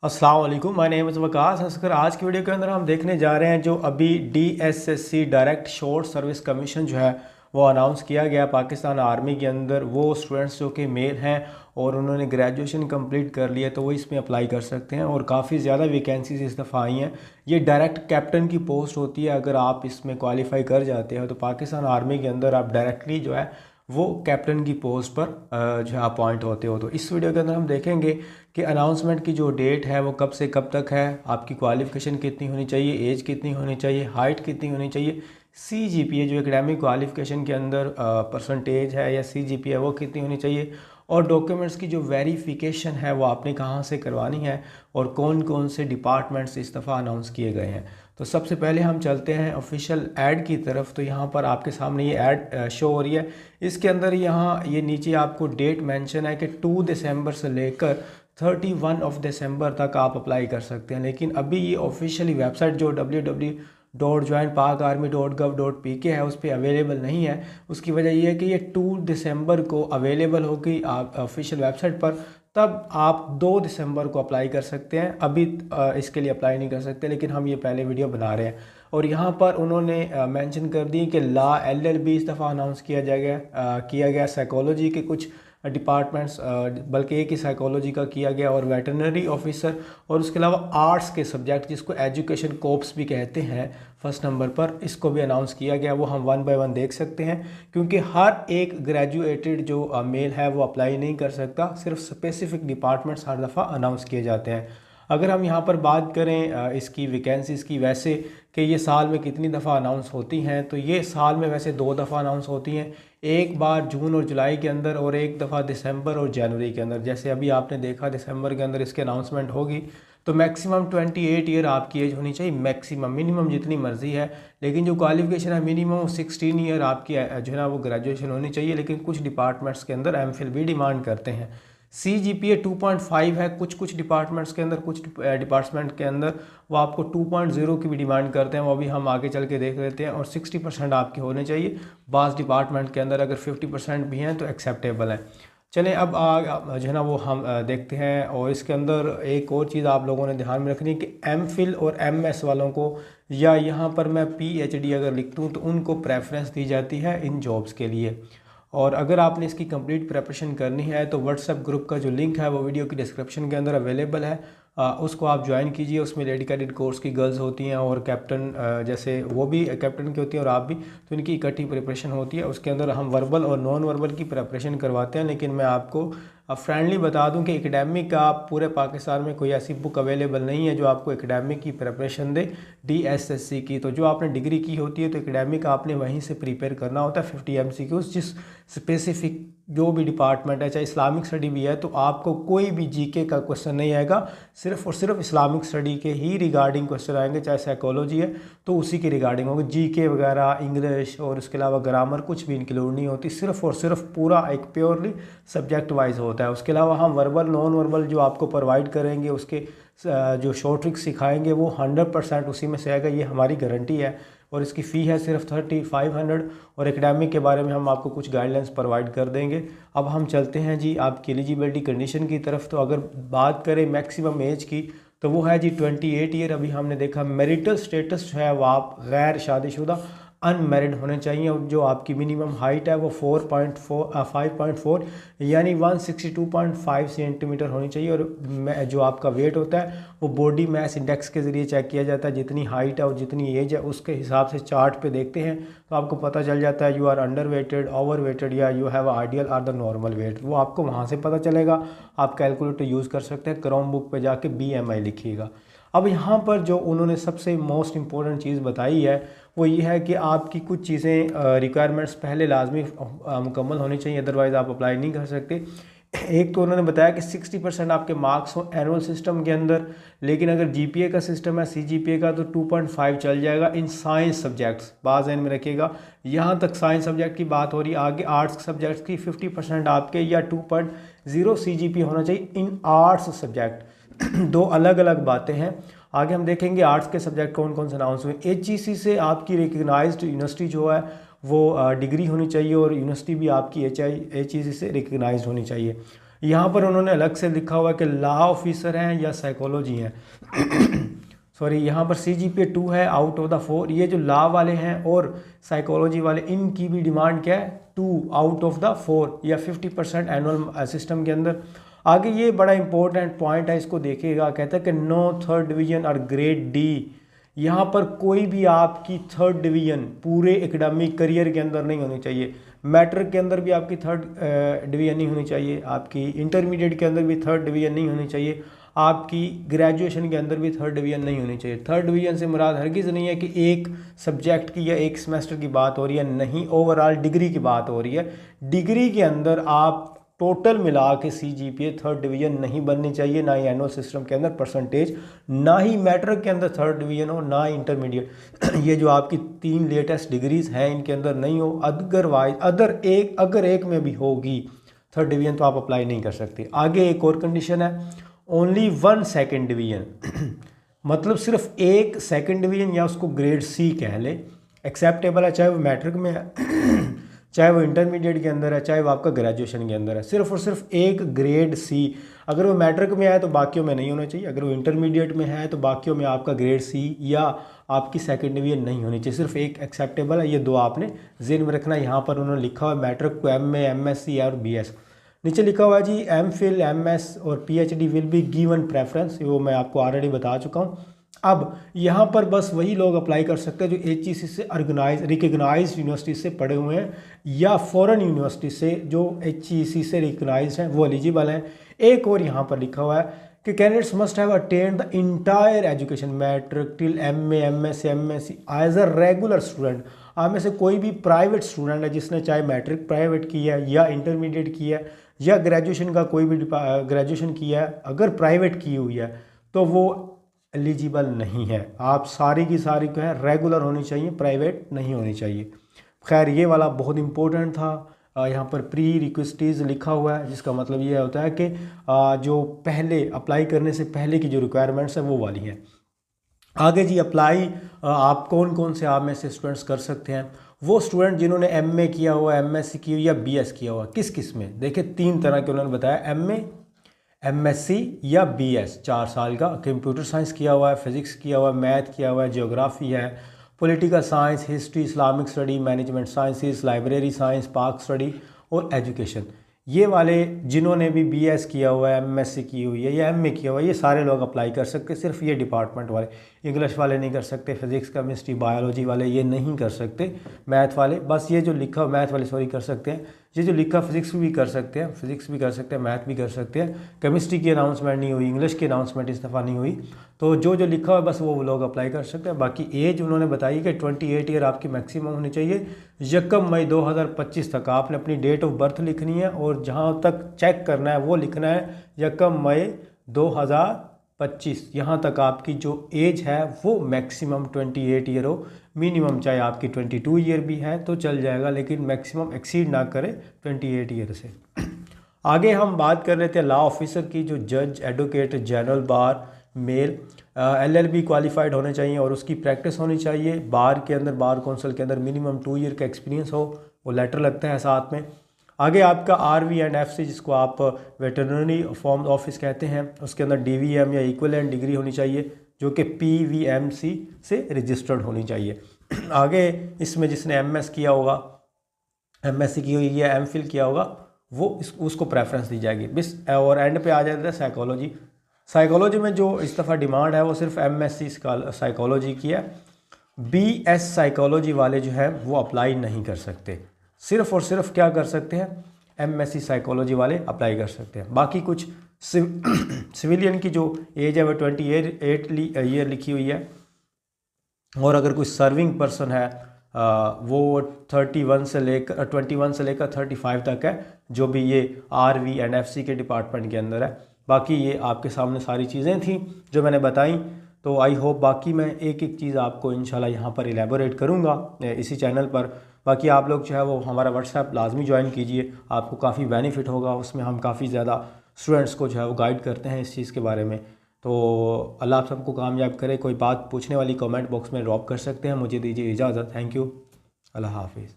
अस्सलाम वालेकुम, my name is Waqas Asghar. आज की वीडियो के अंदर हम देखने जा रहे हैं जो अभी DSSC direct short service commission जो है वो अनाउंस किया गया पाकिस्तान आर्मी के अंदर। वो स्टूडेंट्स जो कि मेल हैं और उन्होंने ग्रेजुएशन कंप्लीट कर लिया तो वो इसमें अप्लाई कर सकते हैं और काफ़ी ज़्यादा वैकेंसीज इस दफ़ा आई हैं। ये डायरेक्ट कैप्टन की पोस्ट होती है। अगर आप इसमें क्वालिफाई कर जाते हो तो पाकिस्तान आर्मी के अंदर आप डायरेक्टली जो है वो कैप्टन की पोस्ट पर जो है अपॉइंट होते हो। तो इस वीडियो के अंदर हम देखेंगे कि अनाउंसमेंट की जो डेट है वो कब से कब तक है, आपकी क्वालिफ़िकेशन कितनी होनी चाहिए, एज कितनी होनी चाहिए, हाइट कितनी होनी चाहिए, CGPA जो एकेडमिक क्वालिफ़िकेशन के अंदर परसेंटेज है या CGPA वो कितनी होनी चाहिए, और डॉक्यूमेंट्स की जो वेरिफिकेशन है वो आपने कहाँ से करवानी है और कौन कौन से डिपार्टमेंट्स इस दफ़ा अनाउंस किए गए हैं। तो सबसे पहले हम चलते हैं ऑफिशियल ऐड की तरफ। तो यहाँ पर आपके सामने ये ऐड शो हो रही है। इसके अंदर यहाँ ये नीचे आपको डेट मेंशन है कि 2 दिसंबर से लेकर 31 ऑफ दिसंबर तक आप अप्लाई कर सकते हैं। लेकिन अभी ये ऑफिशियली वेबसाइट जो www.joinpakarmy.gov.pk है उस पर अवेलेबल नहीं है। उसकी वजह ये है कि ये 2 दिसंबर को अवेलेबल होगी आप ऑफिशियल वेबसाइट पर, तब आप 2 दिसंबर को अप्लाई कर सकते हैं। अभी इसके लिए अप्लाई नहीं कर सकते, लेकिन हम ये पहले वीडियो बना रहे हैं। और यहाँ पर उन्होंने मेंशन कर दी कि ला LLB इस दफ़ा अनाउंस किया गया साइकोलॉजी के कुछ डिपार्टमेंट्स, बल्कि एक ही साइकोलॉजी का किया गया, और वेटरनरी ऑफिसर, और उसके अलावा आर्ट्स के सब्जेक्ट जिसको एजुकेशन कोप्स भी कहते हैं फर्स्ट नंबर पर, इसको भी अनाउंस किया गया। वो हम वन बाय वन देख सकते हैं क्योंकि हर एक ग्रेजुएटेड जो मेल है वो अप्लाई नहीं कर सकता, सिर्फ स्पेसिफिक डिपार्टमेंट्स हर दफ़ा अनाउंस किए जाते हैं। अगर हम यहाँ पर बात करें इसकी वैकेंसीज़ की, वैसे कि ये साल में कितनी दफ़ा अनाउंस होती हैं, तो ये साल में वैसे 2 दफ़ा अनाउंस होती हैं। एक बार जून और जुलाई के अंदर और एक दफ़ा दिसंबर और जनवरी के अंदर। जैसे अभी आपने देखा दिसंबर के अंदर इसकी अनाउंसमेंट होगी। तो मैक्सिमम 28 ईयर आपकी एज होनी चाहिए, मैक्सिमम, मिनिमम जितनी मर्ज़ी है। लेकिन जो क्वालिफिकेशन है मिनिमम 16 ईयर आपकी जो है ना वो ग्रेजुएशन होनी चाहिए। लेकिन कुछ डिपार्टमेंट्स के अंदर MPhil भी डिमांड करते हैं। CGPA 2.5 है कुछ डिपार्टमेंट्स के अंदर, कुछ डिपार्टमेंट के अंदर वो आपको 2.0 की भी डिमांड करते हैं। वो अभी हम आगे चल के देख लेते हैं। और 60% आपके होने चाहिए। बाज़ डिपार्टमेंट के अंदर अगर 50% भी हैं तो एक्सेप्टेबल है। चलें अब जो है ना वो हम देखते हैं। और इसके अंदर एक और चीज़ आप लोगों ने ध्यान में रखनी है कि MPhil और MS वालों को, या यहाँ पर मैं PhD अगर लिख दूँ तो उनको प्रेफरेंस दी जाती है इन जॉब्स के लिए। और अगर आपने इसकी कंप्लीट प्रिपरेशन करनी है तो व्हाट्सएप ग्रुप का जो लिंक है वो वीडियो की डिस्क्रिप्शन के अंदर अवेलेबल है। उसको आप ज्वाइन कीजिए। उसमें डेडिकेटेड कोर्स की गर्ल्स होती हैं और कैप्टन, जैसे वो भी कैप्टन की होती है और आप भी, तो इनकी इकट्ठी प्रिपरेशन होती है। उसके अंदर हम वर्बल और नॉन वर्बल की प्रिपरेशन करवाते हैं। लेकिन मैं आपको फ्रेंडली बता दूं कि एकेडमिक का पूरे पाकिस्तान में कोई ऐसी बुक अवेलेबल नहीं है जो आपको एकेडमिक की प्रिपरेशन दे DSSC की। तो जो आपने डिग्री की होती है तो एकेडमिक आपने वहीं से प्रिपेयर करना होता है 50 MCQs, जिस स्पेसिफिक जो भी डिपार्टमेंट है, चाहे इस्लामिक स्टडी भी है तो आपको कोई भी GK का क्वेश्चन नहीं आएगा। सिर्फ और सिर्फ इस्लामिक स्टडी के ही रिगार्डिंग क्वेश्चन आएंगे। चाहे साइकोलॉजी है तो उसी की रिगार्डिंग होगी। GK वगैरह, इंग्लिश और उसके अलावा ग्रामर कुछ भी इंक्लूड नहीं होती। सिर्फ और सिर्फ पूरा एक प्योरली सब्जेक्ट वाइज होता है। उसके अलावा हम वर्बल नॉन वर्बल जो आपको प्रोवाइड करेंगे, उसके जो शॉर्ट ट्रिक्स सिखाएंगे वो 100% उसी में से आएगा, ये हमारी गारंटी है। और इसकी फ़ी है सिर्फ 3500। और एकेडमिक के बारे में हम आपको कुछ गाइडलाइंस प्रोवाइड कर देंगे। अब हम चलते हैं जी आपकी एलिजिबिलिटी कंडीशन की तरफ। तो अगर बात करें मैक्सिमम एज की तो वो है जी 28 ईयर। अभी हमने देखा मैरिटल स्टेटस जो है वो आप गैर शादीशुदा अनमेरिड होने चाहिए। और जो आपकी मिनिमम हाइट है वो 5.4 यानी 162.5 सेंटीमीटर होनी चाहिए। और जो आपका वेट होता है वो बॉडी मास इंडेक्स के ज़रिए चेक किया जाता है। जितनी हाइट है और जितनी एज है उसके हिसाब से चार्ट पे देखते हैं तो आपको पता चल जाता है you are under weighted, over weighted, या you have ideal or the normal weight. वो आपको वहाँ से पता चलेगा। आप कैलकुलेटर यूज़ कर सकते हैं। क्रोम बुक पे जाके BMI लिखिएगा। अब यहाँ पर जो उन्होंने सबसे मोस्ट इम्पॉर्टेंट चीज़ बताई है वो ये है कि आपकी कुछ चीज़ें रिक्वायरमेंट्स पहले लाजमी मुकम्मल होनी चाहिए, अदरवाइज़ आप अप्लाई नहीं कर सकते। एक तो उन्होंने बताया कि 60% आपके मार्क्स हो एनुअल सिस्टम के अंदर। लेकिन अगर GPA का सिस्टम है, CGPA का, तो 2.5 चल जाएगा इन साइंस सब्जेक्ट्स। बाज़ एन में रखिएगा, यहाँ तक साइंस सब्जेक्ट की बात हो रही है। आगे आर्ट्स सब्जेक्ट्स की 50% आपके, या 2.0 CGPA होना चाहिए इन आर्ट्स सब्जेक्ट। दो अलग अलग बातें हैं। आगे हम देखेंगे आर्ट्स के सब्जेक्ट कौन कौन से अनाउंस हुए। HEC से आपकी रिकग्नाइज्ड यूनिवर्सिटी जो है वो डिग्री होनी चाहिए, और यूनिवर्सिटी भी आपकी HEC से रिकग्नाइज्ड होनी चाहिए। यहाँ पर उन्होंने अलग से लिखा हुआ है कि लॉ ऑफिसर हैं या साइकोलॉजी हैं सॉरी, यहाँ पर CGPA 2 है आउट ऑफ द 4। ये जो लॉ वाले हैं और साइकोलॉजी वाले, इनकी भी डिमांड क्या है, 2 आउट ऑफ द 4 या 50% एनुअल सिस्टम के अंदर। आगे ये बड़ा इंपॉर्टेंट पॉइंट है, इसको देखिएगा। कहता है कि नो थर्ड डिवीजन और ग्रेड डी। यहाँ पर कोई भी आपकी थर्ड डिवीजन पूरे एकेडमिक करियर के अंदर नहीं होनी चाहिए। मैट्रिक के अंदर भी आपकी थर्ड डिवीजन नहीं होनी चाहिए, आपकी इंटरमीडिएट के अंदर भी थर्ड डिवीजन नहीं होनी चाहिए, आपकी ग्रेजुएशन के अंदर भी थर्ड डिवीजन नहीं होनी चाहिए। थर्ड डिवीजन से मुराद हरगिज़ नहीं है कि एक सब्जेक्ट की या एक सेमेस्टर की बात हो रही है, नहीं, ओवरऑल डिग्री की बात हो रही है। डिग्री के अंदर आप टोटल मिला के CGPA थर्ड डिवीजन नहीं बननी चाहिए, ना ही एनुअल सिस्टम के अंदर परसेंटेज, ना ही मैट्रिक के अंदर थर्ड डिवीजन हो, ना ही इंटरमीडिएट ये जो आपकी 3 लेटेस्ट डिग्रीज हैं इनके अंदर नहीं हो। अदरवाइज अगर एक में भी होगी थर्ड डिवीजन तो आप अप्लाई नहीं कर सकते। आगे एक और कंडीशन है, ओनली 1 सेकेंड डिवीजन मतलब सिर्फ एक सेकेंड डिवीजन या उसको ग्रेड C कह ले, एक्सेप्टेबल है, चाहे वो मैट्रिक में है चाहे वो इंटरमीडिएट के अंदर है, चाहे वो आपका ग्रेजुएशन के अंदर है। सिर्फ और सिर्फ एक ग्रेड C, अगर वो मैट्रिक में है तो बाकियों में नहीं होना चाहिए, अगर वो इंटरमीडिएट में है तो बाकियों में आपका ग्रेड C या आपकी सेकंड डिवीजन नहीं होनी चाहिए। सिर्फ एक एक्सेप्टेबल है, ये 2 आपने ज़हन में रखना। यहाँ पर उन्होंने लिखा हुआ है मैट्रिक को MA, MSc और BS। नीचे लिखा हुआ है जी MPhil, MS और PhD will be given preference, वो मैं आपको ऑलरेडी बता चुका हूँ। अब यहाँ पर बस वही लोग अप्लाई कर सकते हैं जो HEC से रिकग्नाइज यूनिवर्सिटी से पढ़े हुए हैं या फॉरेन यूनिवर्सिटी से जो HEC से रिकग्नाइज हैं वो एलिजिबल हैं। एक और यहाँ पर लिखा हुआ है कि candidates must have attend the entire education matric till MA, MSc, MSc as a regular student. आप में से कोई भी प्राइवेट स्टूडेंट है जिसने चाहे मैट्रिक प्राइवेट की है या इंटरमीडिएट की है या ग्रेजुएशन का कोई भी ग्रेजुएशन किया है, अगर प्राइवेट की हुई है तो वो एलिजिबल नहीं है। आप सारी की सारी जो है रेगुलर होनी चाहिए, प्राइवेट नहीं होनी चाहिए। खैर ये वाला बहुत इंपॉर्टेंट था। यहाँ पर प्री रिक्वेस्टीज लिखा हुआ है, जिसका मतलब ये होता है कि जो पहले अप्लाई करने से पहले की जो रिक्वायरमेंट्स है वो वाली हैं। आगे जी अप्लाई आप कौन कौन से आप में से स्टूडेंट्स कर सकते हैं, वो स्टूडेंट जिन्होंने MA किया हुआ, MSc की हुई या BS किया हुआ। किस में देखिए 3 तरह के उन्होंने बताया, MA, MSc या BS 4 साल का, कंप्यूटर साइंस किया हुआ है, फिजिक्स किया हुआ है, मैथ किया हुआ है, जियोग्राफी है, political science, history, Islamic study, management sciences, library science, park study और एजुकेशन। ये वाले जिन्होंने भी BS किया हुआ है, MSc की हुई है या MA किया हुआ है, ये सारे लोग अप्लाई कर सकते हैं। सिर्फ ये डिपार्टमेंट वाले, इंग्लिश वाले नहीं कर सकते, फिजिक्स, केमिस्ट्री, बायोलॉजी वाले ये नहीं कर सकते, मैथ वाले बस ये जो लिखा मैथ वाले सॉरी कर सकते हैं, ये जो लिखा फिजिक्स भी कर सकते हैं, फिजिक्स भी कर सकते हैं, मैथ भी कर सकते हैं। केमिस्ट्री की अनाउंसमेंट नहीं हुई, इंग्लिश की अनाउंसमेंट इस दफ़ा नहीं हुई, तो जो लिखा हुआ बस वो लोग अप्लाई कर सकते हैं। बाकी एज उन्होंने बताई कि 28 ईयर आपकी मैक्सिमम होनी चाहिए। 1 मई 2025 तक आपने अपनी डेट ऑफ बर्थ लिखनी है और जहाँ तक चेक करना है वो लिखना है 1 मई 2025। यहाँ तक आपकी जो एज है वो मैक्सिमम 28 ईयर हो, मिनिमम चाहे आपकी 22 ईयर भी है तो चल जाएगा, लेकिन मैक्सिमम एक्सीड ना करे 28 ईयर से। आगे हम बात कर रहे थे लॉ ऑफिसर की, जो जज, एडवोकेट जनरल, बार, मेल, LLB क्वालिफाइड होने चाहिए और उसकी प्रैक्टिस होनी चाहिए। बार के अंदर, बार काउंसिल के अंदर मिनिमम 2 ईयर का एक्सपीरियंस हो, वो लेटर लगता है साथ में। आगे आपका RV एंड FC जिसको आप वेटरनरी फॉर्म ऑफिस कहते हैं, उसके अंदर DVM या इक्विवेलेंट डिग्री होनी चाहिए जो कि PVMC से रजिस्टर्ड होनी चाहिए। आगे इसमें जिसने MS किया होगा, MSc की हुई है, MPhil किया होगा, वो उसको प्रेफरेंस दी जाएगी। बिस और एंड पे आ जाता है साइकोलॉजी। साइकोलॉजी में जो इस दफ़ा डिमांड है वो सिर्फ MSc साइकोलॉजी की है। BS साइकोलॉजी वाले जो है वो अप्लाई नहीं कर सकते, सिर्फ और सिर्फ क्या कर सकते हैं, MSc साइकोलॉजी वाले अप्लाई कर सकते हैं। बाकी कुछ सिविलियन की जो एज है वो 28 ईयर लिखी हुई है, और अगर कोई सर्विंग पर्सन है वो 21 से लेकर 35 तक है, जो भी ये RV एंड FC के डिपार्टमेंट के अंदर है। बाकी ये आपके सामने सारी चीज़ें थी जो मैंने बताई, तो आई होप बाकी मैं एक एक चीज़ आपको इंशाल्लाह यहाँ पर इलेबोरेट करूँगा इसी चैनल पर। बाकी आप लोग जो है वो हमारा WhatsApp लाजमी ज्वाइन कीजिए, आपको काफ़ी बेनिफिट होगा, उसमें हम काफ़ी ज़्यादा स्टूडेंट्स को जो है वो गाइड करते हैं इस चीज़ के बारे में। तो अल्लाह आप सबको कामयाब करे। कोई बात पूछने वाली कमेंट बॉक्स में ड्रॉप कर सकते हैं। मुझे दीजिए इजाज़त। थैंक यू, अल्लाह हाफिज़।